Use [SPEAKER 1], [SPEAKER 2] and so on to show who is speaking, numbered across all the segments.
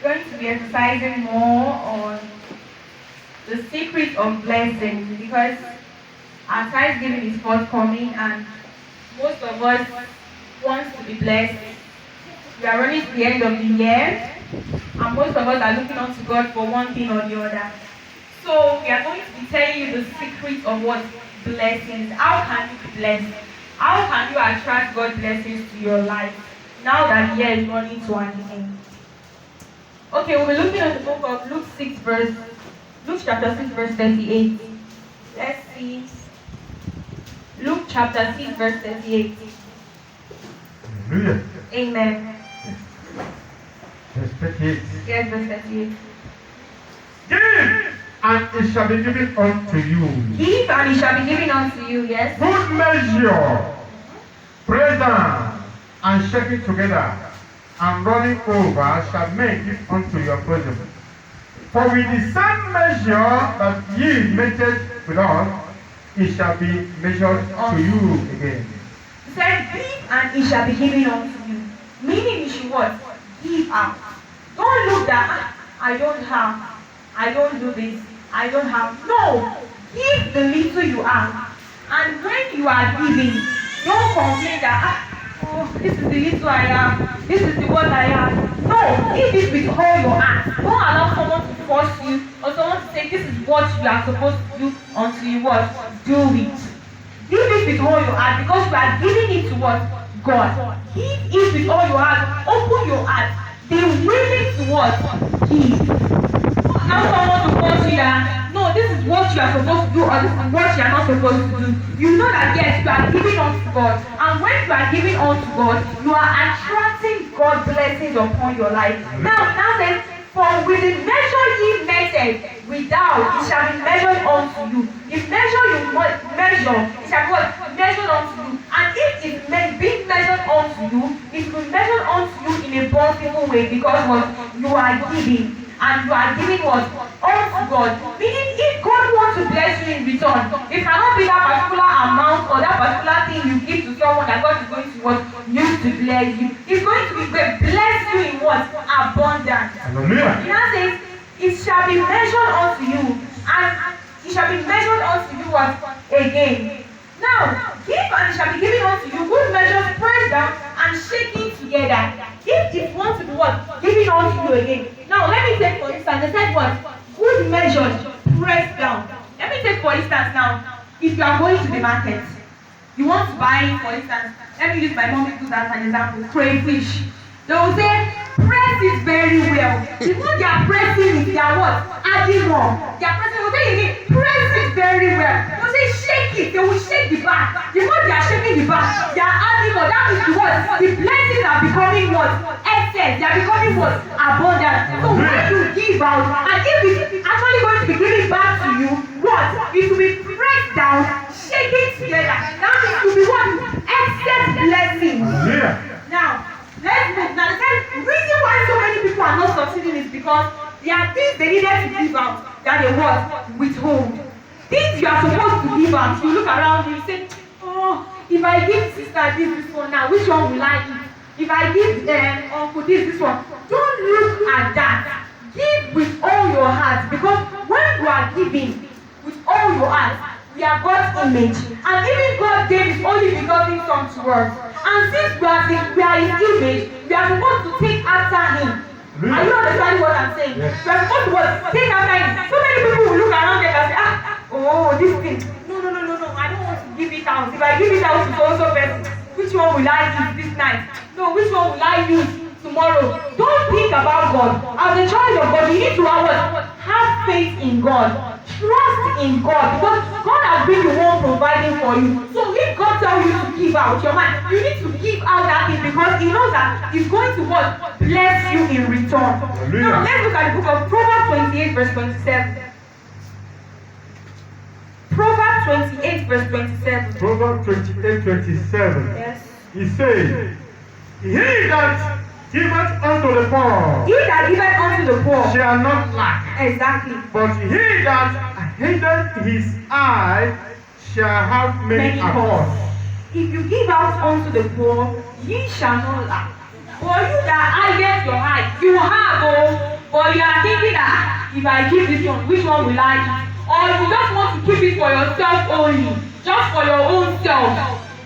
[SPEAKER 1] We're going to be emphasizing more on the secret of blessing because our Thanksgiving is forthcoming and most of us want to be blessed. We are running to the end of the year and most of us are looking up to God for one thing or the other. So we are going to be telling you the secret of what blessings. How can you be blessed? How can you attract God's blessings to your life now that the year is running to an end? Okay, we'll be looking at the book of Luke chapter 6, verse 38. Let's see. Luke chapter 6, verse 38.
[SPEAKER 2] Hallelujah.
[SPEAKER 1] Amen.
[SPEAKER 2] Verse 38.
[SPEAKER 1] Yes, verse 38.
[SPEAKER 2] Give, and it shall be given unto you.
[SPEAKER 1] Give, and it shall be given unto you, yes.
[SPEAKER 2] Good measure, press down, and shake it together, and running over shall make it unto your bosom. For with the same measure that ye meted with us, it shall be measured to you again.
[SPEAKER 1] He said, give, and it shall be given unto you. Meaning you should what? Give out. Don't look that I don't have, I don't do this, I don't have. No, give the little you have. And when you are giving, don't complain that oh, this is the little I have, this is the what I have. No, give it with all your heart. Don't allow someone to force you or someone to say this is what you are supposed to do until you what? Do it. Give it with all your heart because you are giving it to what? God. Give it with all your heart. Open your heart. Be willing to what? Give. Now someone to force you that no, this is what you are supposed to do or this is what you are not supposed to do. You know that yes, you are giving unto God. And when you are giving unto God, you are attracting God's blessings upon your life. Now says, for with the measure ye measured, withal it shall be measured unto you. The measure you measure, it shall be what? Measured unto you. And if it being measured unto you, it will be measured unto you in a bountiful way because what? You are giving. And you are giving what? Unto God. Meaning if God wants to bless you in return, it cannot be that particular amount or that particular thing you give to someone that God is going to what? Use to bless you. It's going to be bless you in what? Abundance.
[SPEAKER 2] Hallelujah.
[SPEAKER 1] It now says, it shall be measured unto you, and it shall be measured unto you what? Again. Now, give and it shall be given unto you, good measures pressed down and shaking together. If it wants to be what? Given unto you again. Now, let me take for instance, they said what? Good measures pressed down. Let me take for instance now, if you are going to the market, you want to buy, for instance, let me use my mommy's food as an example, crayfish. They will say, press it very well. The one they are pressing is they are what? Adding more. They are pressing, they will say again, press it very well. They will say, shake it. They will shake the back. The one they are shaking the back, they are adding more. That means the what? The blessings are becoming what? Excess. They are becoming what? Abundant. So when you give out, and if it's actually going to be given back to you, what? It will be pressed down, shaking together. That means it will be what? Excess blessings. Now, let's move. Now, the reason why so many people are not succeeding is because there are things they needed to give out that they what? Withhold. Things you are supposed to give out. You look around you say, oh, if I give sister this one now, which one will I eat? If I give uncle this one, don't look at that. Give with all your heart because when you are giving with all your heart, we are God's image. And even God gave his only begotten son to us. And since we are his image, we are supposed to take after him. Really? Are you understanding what I'm saying? Yes. We are supposed to take after him. So many people will look around them and say, oh, this thing. No, I don't want to give it out. If I give it out to so person, which one will I use this night? No, which one will I use tomorrow? Don't think about God. As a child of God, you need to have faith in God. Trust in God because God has been the one providing for you. So if God tells you to give out your mind, you need to give out that thing because he knows that he's going to what? Bless you in return. Now let's look at the book of Proverbs 28 verse 27. Proverbs 28 verse 27.
[SPEAKER 2] Proverbs 28:27.
[SPEAKER 1] Yes.
[SPEAKER 2] He says, he that giveth unto the poor,
[SPEAKER 1] he that giveth unto the poor
[SPEAKER 2] shall not lack.
[SPEAKER 1] Exactly.
[SPEAKER 2] But he that hideth his eye shall have many accord.
[SPEAKER 1] If you give out unto the poor, ye shall not lack. For you that hideth your eye, you have, if I give this one, which one will I eat? Or you just want to keep it for yourself only, just for your own self.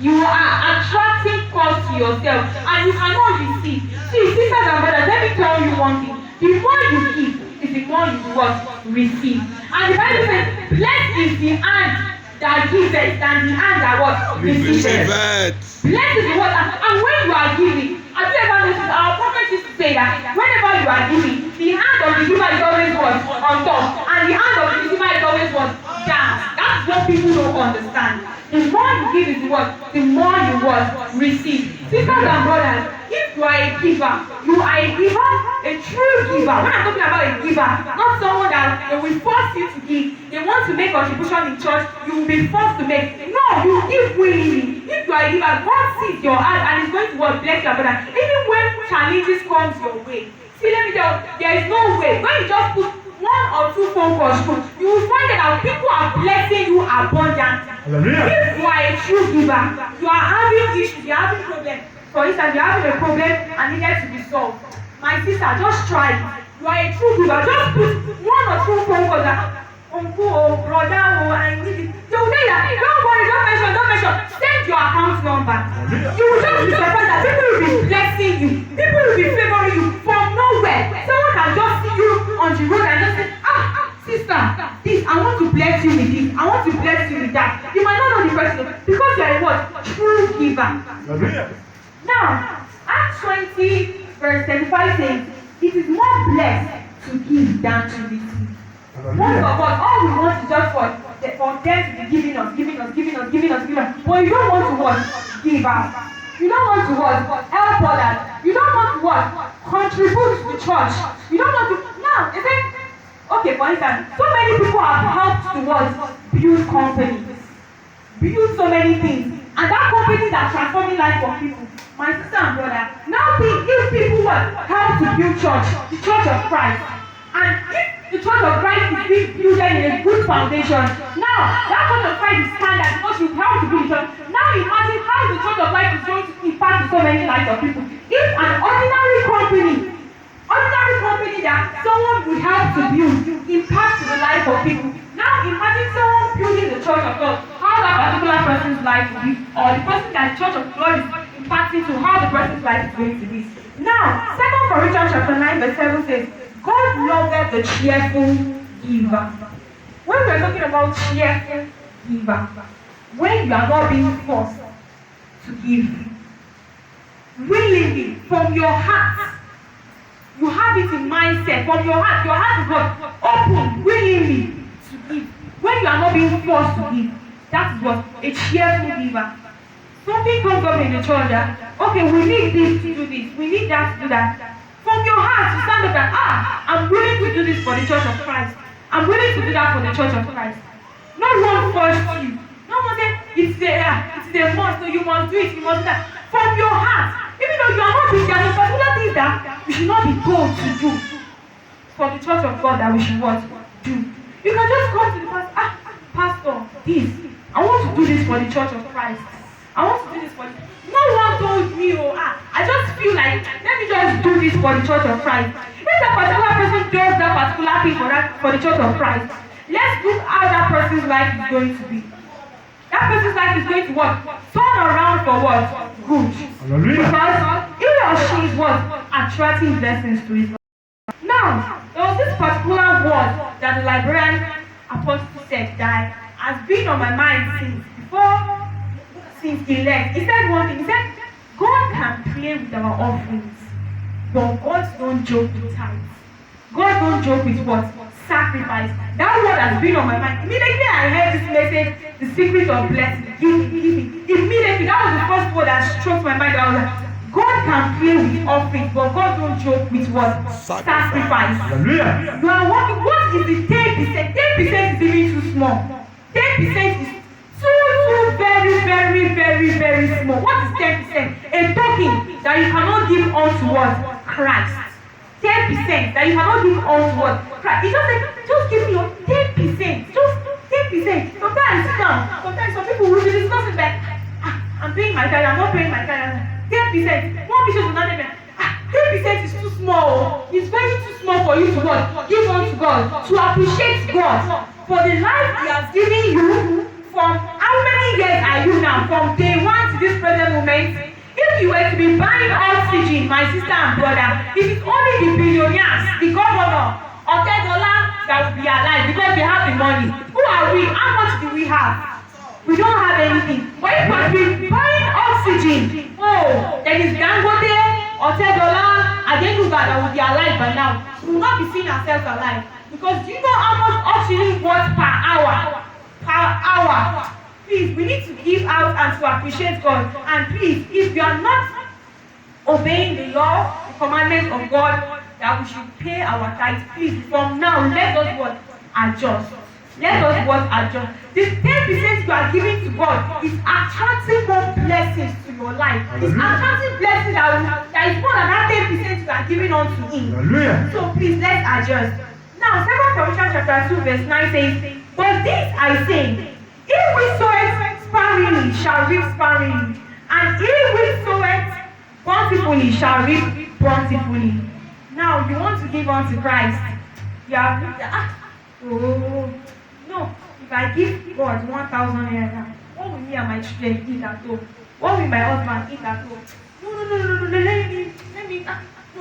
[SPEAKER 1] You are attracting cost to yourself and you cannot receive. See, sisters and brothers, let me tell you one thing. The more you give, is the more you what? Receive. And the Bible says, blessed is the hand that giveth than the hand that what? Receiveth. Blessed is the word. And when you are giving, have you ever noticed our prophet used to say that whenever you are giving, the hand of the giver is always what? On top. And the hand of the receiver is always what? Down. That's what people don't understand. The more you give is what? The more you what? Receive. Sisters and brothers, if you are a giver, you are a giver, a true giver. When I'm talking about a giver, not someone that they will force you to give. They want to make contribution in church, you will be forced to make. No, you give willingly. If you are a giver, God sees your heart and is going to what? Bless your brother. Even when challenges comes your way. See, let me tell you, there is no way. When you just put one or two phone calls through, you will find that people are blessing you abundantly. If you are a true giver, you are having issues, you are having problems. For instance, you are having a problem and needed to be solved. My sister, just try it. You are a true giver. Just put one or two phone calls that, uncle or brother or I need it. They will tell you that, don't worry, don't mention. Send your account number. You will just be surprised that people will be blessing you. People will be favoring you from nowhere. Someone can just see you on the road and just say, sister, this, I want to bless you with this. I want to bless you with that. You might not know the person because you are a what? True giver. Now, Acts 20 verse 35 says, it is more blessed to give than to receive. Most of us, all we want is just for them to be giving us. But you don't want to what? Give out. You don't want to what? Help others. You don't want to what? Contribute to the church. You don't want to. Now, is it? Okay, for instance, so many people have helped to what? Build companies. Build so many things. And that companies are transforming life for people. My sister and brother, now think if people what? Help to build church, the church of Christ. And if the church of Christ is being built in a good foundation, now that church of Christ is standard because you help to build the church. Now imagine how the church of Christ is going to impact so many lives of people. If an ordinary company that someone would help to build impacts the life of people. Now imagine someone building the church of God, how that particular person's life will be, or the person that the church of God is impacting to, how the person's life is going to be. Now, 2 Corinthians chapter 9 verse 7 says, God loveth the cheerful giver. When we are talking about cheerful giver, when you are not being forced to give, willingly, from your heart, you have it in mindset, from your heart is what? Open, willingly to give. When you are not being forced to give, that is what? A cheerful giver. Something comes up in the church that, okay, we need this to do this, we need that to do that. From your heart, you stand up and, I'm willing to do this for the church of Christ. I'm willing to do that for the church of Christ. No one forced you. No one said, it's a must, so you must do it, you must do that. From your heart, even though you are not doing that, some particular things that you should not be told to do for the church of God that we should what? Do. You can just come to the pastor, Pastor, this, I want to do this for the church of Christ. I want to do this for the No one told me, I just feel like, let me just do this for the church of Christ. If that particular person does that particular thing for the church of Christ, let's look how that person's life is going to be. That person's life is going to what? Turn around for what? Good. Because he or she is what? Attracting blessings to his life. Now, there was this particular word that the librarian apostle said that has been on my mind since he left. He said one thing. He said, God can play with our offerings, but God don't joke with tithes. God don't joke with what? Sacrifice. That word has been on my mind. Immediately I heard this message, the secret of blessing, giving. Immediately, that was the first word that struck my mind. I was like, God can play with offerings, but God don't joke with what? Sacrifice. Hallelujah. You are working. What is the 10%? 10% is even too small. 10% is too very small. What is 10%? A token that you cannot give unto what? Christ. 10% that you cannot give unto what? Christ. He just said, just give me your 10%. Just 10%. Sometimes sit down. Sometimes some people will be discussing like, I'm paying my tithe, I'm not paying my tithe. 10%. One bishop will not even 10% is too small. It's very too small for you to what? Give unto God. To appreciate God for the life He has given you. From how many years are you now? From day one to this present moment. If you were to be buying oxygen, my sister and brother, it is only the billionaires, the governor, or $10 that will be alive because they have the money. Who are we? How much do we have? We don't have anything. But if we be buying oxygen, oh, there is Dangote or $10 Adenuga that will be alive by now. We will not be seeing ourselves alive. Because do you know how much oxygen worth per hour? Per hour. Please, we need to give out and to appreciate God. And please, if you are not obeying the law, the commandments of God, that we should pay our tithes, please, from now, let us what? Adjust. Let us what? Adjust. The 10% you are giving to God is attracting more blessings to your life. It's attracting blessings that is more than that 10% you are giving unto Him. Hallelujah. So please, let's adjust. Now, 2 Corinthians chapter 2, verse 9 says, but this I say, if we sow it sparingly, shall reap sparingly, and if we sow it bountifully, shall reap bountifully. Now, you want to give unto Christ. You have no. If I give God 1,000 naira, what will me and my children eat at home? What will my husband eat at home? No.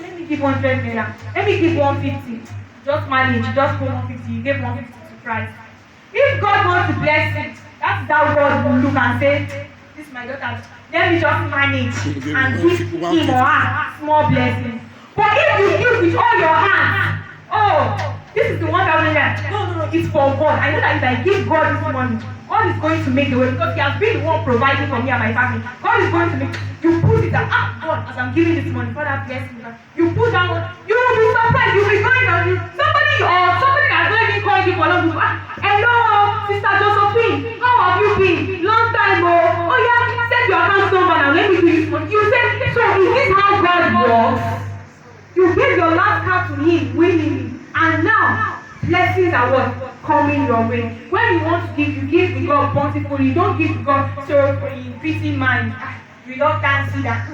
[SPEAKER 1] Let me give 100 naira. Let me give 150. Just manage. Just put 150. You gave 150 to Christ. If God wants to bless it, that's how God will look and say, this is my daughter, let me just manage and give him or her small blessings. But if you give with all your hands, oh, this is the 1,000 naira. No, it's for God. I know that if I give God this money, God is going to make the way because He has been the one providing for me and my family. God is going to make, you put it out, God, as I'm giving this money, Father bless me. You put down, you will be surprised, you will be going on you. Somebody that's not even called you for long time. Hello, Sister Josephine, how have you been? Long time, oh yeah, set your account number now, let me do this money. You say, so is this how God works? You gave your last card to Him willingly, and now blessings are what? Coming your way. When you want to give, you give to God bountifully. You don't give to God sorrowfully, in pity mind. You don't can't see that.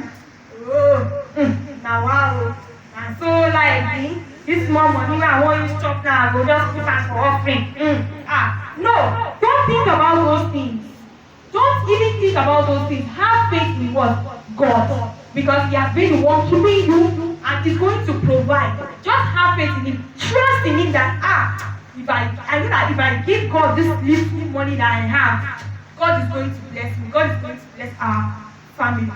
[SPEAKER 1] Now wow. And so like me, this small money where I want you to chop now, I go just put am for offering. No, don't think about those things. Don't even think about those things. Have faith in what? God. Because He has been the one keeping you and is going to provide. Just have faith in Him. Trust in Him that I know that if I give God this little money that I have, God is going to bless me. God is going to bless our family.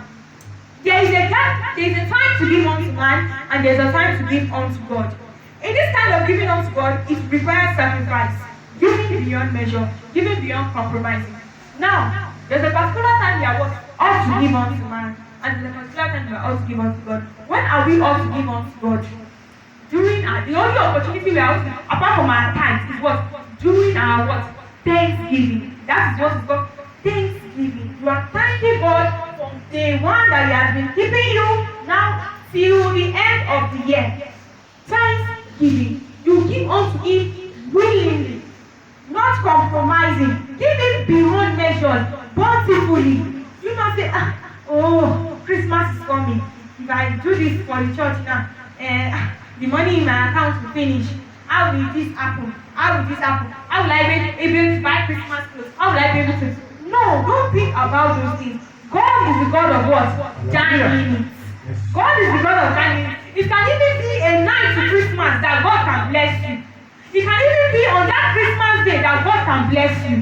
[SPEAKER 1] There is a time to give unto man, and there's a time to give unto God. In this kind of giving unto God, it requires sacrifice, giving beyond measure, giving beyond compromising. Now, there's a particular time we are ought to give unto man, and there's a particular time we are ought to give unto God. When are we ought to give unto God? During the only opportunity we are apart from our tithes is what? During our what? Thanksgiving. That is what is called Thanksgiving. You are thanking God from day one that He has been keeping you now till the end of the year. Thanksgiving. You give unto Him willingly, not compromising. Give Him beyond measures, bountifully. You not say, oh, Christmas is coming. If I do this for the church now, the money in my account will finish. How will this happen? How will this happen? How will I be able to buy Christmas clothes? How will I be able to? No, don't think about those things. God is the God of what? Time. God is the God of time. It can even be a night to Christmas that God can bless you. It can even be on that Christmas day that God can bless you.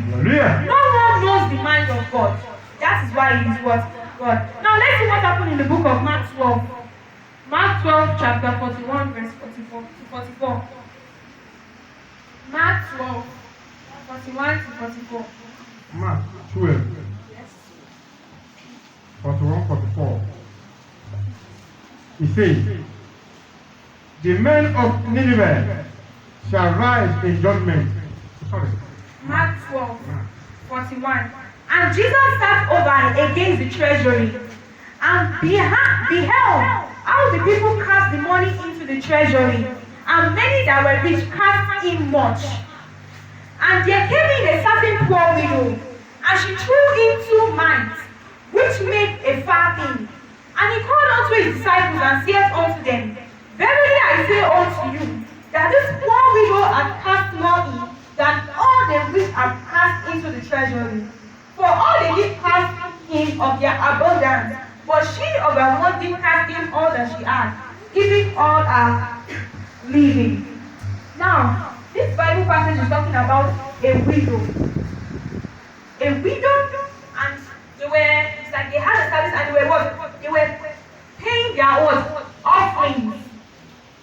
[SPEAKER 1] No one knows the mind of God. That is why He is what? God. Now let's see what happened in the book of Mark 12. Mark 12, chapter 41, verse 44 to 44. Mark 12, 41 to 44.
[SPEAKER 2] Mark 12.
[SPEAKER 1] Yes.
[SPEAKER 2] 41, 44. He says, the men of Nineveh shall rise in judgment. Sorry.
[SPEAKER 1] Mark 12, 41. And Jesus sat over against the treasury and beheld how the people cast the money into the treasury, and many that were rich cast in much. And there came in a certain poor widow, and she threw in 2 mites, which made a farthing. And He called unto His disciples and said unto them, verily I say unto you, her husband cast in all that she had, giving all her living. Now, this Bible passage is talking about a widow. A widow, and it's like they had a service and they were what? They were paying their what? Offerings.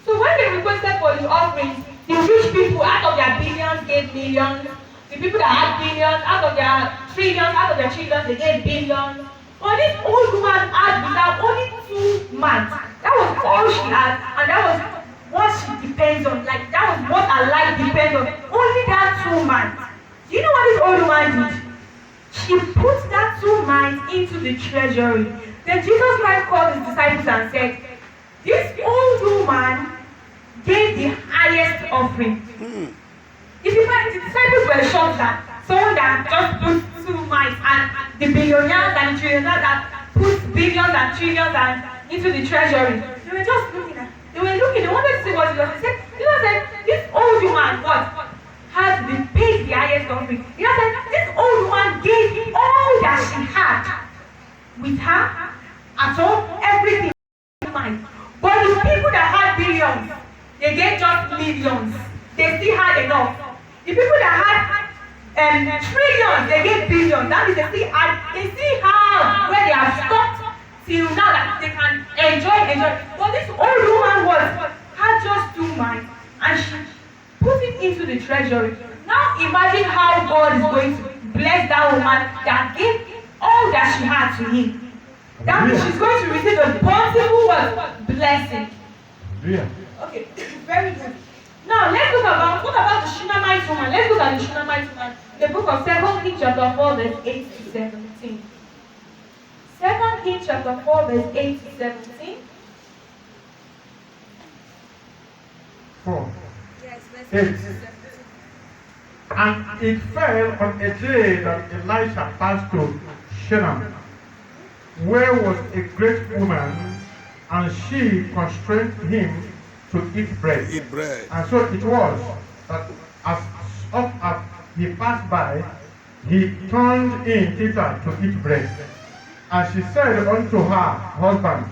[SPEAKER 1] So when they requested for the offerings, the rich people out of their billions gave millions. The people that had billions, out of their trillions, out of their trillions, they gave billions. But this old woman had without only 2 months. That was all she had, and that was what she depends on. Like that was what her life depends on. Only that 2 months. Do you know what this old woman did? She put that 2 months into the treasury. Then Jesus Christ called his disciples and said, this old woman gave the highest offering. The disciples were shocked that someone that just put 2 months, and the billionaires and the trillionaires that put billions and trillions and into the treasury, they were just looking. They wanted to see what Jesus said. Jesus said, this old woman, what? Has been paid the highest offering. Jesus said, this old woman gave all that she had with her at all, everything. But the people that had billions, they gave just millions. They still had enough. The people that had trillions, they gave billions. That means they still have where they have stopped till now that they can enjoy. But this old woman had just 2 months, and she put it into the treasury. Now imagine how God is going to bless that woman that gave all that she had to him. That means she's going to receive a bountiful blessing. Okay, very good. Now let's look about what about the Shunammite woman? Let's look at the Shunammite woman. The book of 2 Kings chapter 4 verse 8 to 17. 2 Kings chapter 4 verse 8 to 17.
[SPEAKER 2] 4.
[SPEAKER 1] Yes, verse
[SPEAKER 2] 8.
[SPEAKER 1] 8 to 17.
[SPEAKER 2] And it fell on a day that Elisha passed to Shunem, where was a great woman, and she constrained him to eat bread. And so it was that as oft as he passed by, he turned in thither to eat bread. And she said unto her husband,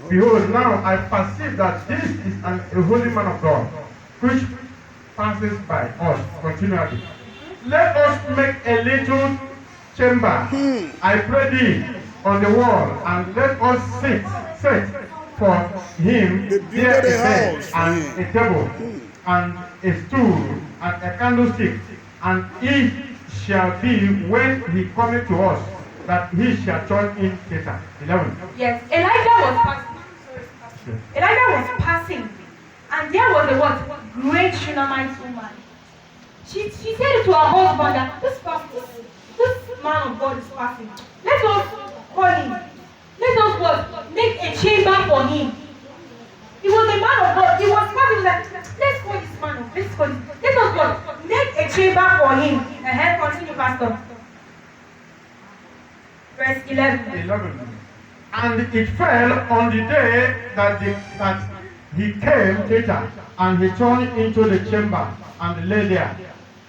[SPEAKER 2] behold, now I perceive that this is a holy man of God, which passes by us continually. Let us make a little chamber, I pray thee, on the wall, and let us set for him there a bed and a table and a stool and a candlestick, and it shall be when he cometh to us that he shall turn in thither. 11.
[SPEAKER 1] Yes, Elijah was passing, and there was a what? Great Shunammite woman. She said to her husband that this man of God is passing. Let us call him. Let us what? Make a chamber for him. He was a man of God. He was passing like, let's call this man of God. Let us what? Make a chamber for him. Continue, Pastor. Verse 11.
[SPEAKER 2] And it fell on the day that he came thither, and he turned into the chamber and lay there.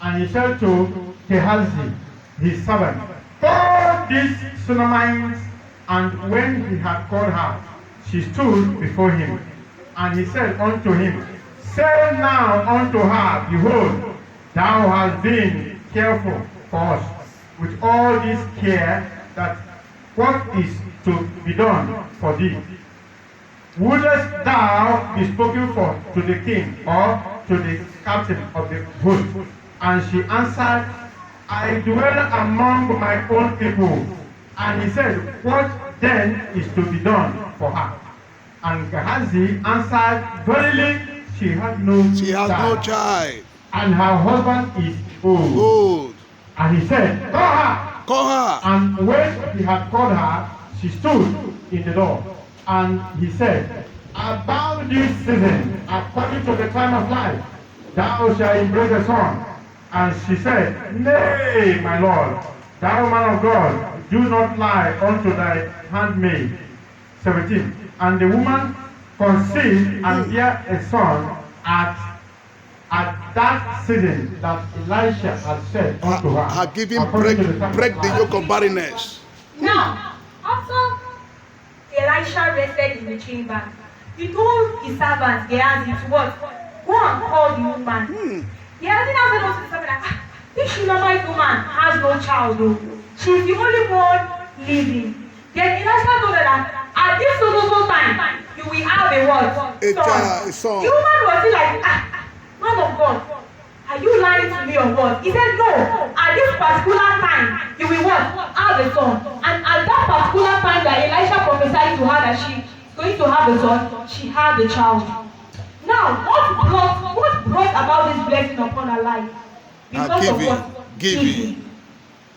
[SPEAKER 2] And he said to Gehazi, his servant, call these Shunammite. And when he had called her, she stood before him. And he said unto him, say now unto her, behold, thou hast been careful for us with all this care, that what is to be done for thee? Wouldest thou be spoken for to the king or to the captain of the host? And she answered, I dwell among my own people. And he said, what then is to be done for her? And Gehazi answered, verily she has no child. And her husband is old. And he said, call her. And when he had called her, she stood in the door. And he said, about this season, according to the time of life, thou shalt embrace a son. And she said, nay, my lord, thou man of God, do not lie unto thy handmaid. 17. And the woman conceived and bare a son at that season that Elisha had said unto her.
[SPEAKER 3] Give him break the yoke of barrenness.
[SPEAKER 1] Now, after Elisha rested in the chamber, he told his servants Gehazi to what? Go and call the woman. Gehazi now said unto the servant that this Shunammite woman has no child, though. She's the only one living. Then Elisha told her that at this so time you will have a what?
[SPEAKER 3] A son.
[SPEAKER 1] The woman was still like, man of God, are you lying to me or what? He said, no, at this particular time you will what? Have a son. And at that particular time that Elisha prophesied to her that she's going to have a son, she had a child. Now, what brought about this blessing upon her life? Because of what?
[SPEAKER 3] Giving.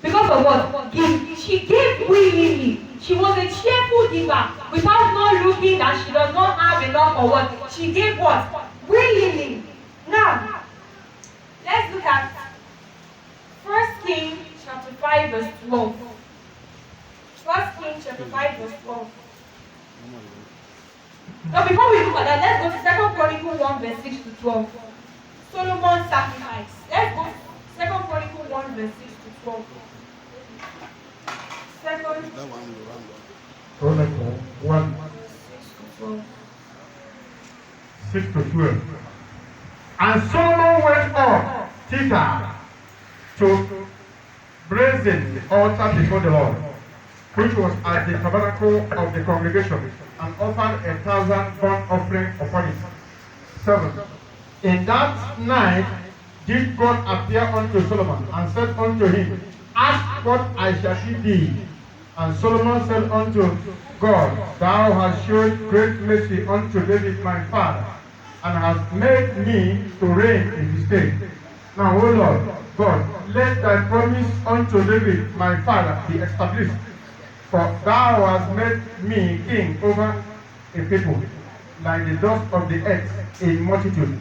[SPEAKER 1] Because of what? Giving. She gave willingly. She was a cheerful giver without not looking that she does not have enough or what. She gave what? Willingly. Now, let's look at 1 Kings chapter 5 verse 12. 1 Kings chapter 5 verse 12. Now before we look at that, let's go to 2 Chronicles 1 verse 6 to 12. Solomon's sacrifice. Let's go to 2 Chronicles 1 verse 6 to 12.
[SPEAKER 2] Chronicle 1, 6 to 12. And Solomon went up thither to brazen the altar before the Lord, which was at the tabernacle of the congregation, and offered 1,000 burnt offering upon it. 7. In that night did God appear unto Solomon, and said unto him, Ask what I shall give thee. And Solomon said unto God, Thou hast showed great mercy unto David my father, and hast made me to reign in his state. Now, O Lord God, let thy promise unto David my father be established. For thou hast made me king over a people, like the dust of the earth in multitude.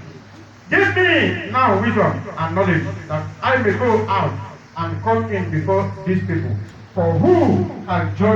[SPEAKER 2] Give me now wisdom and knowledge, that I may go out and come in before these people. For who has judged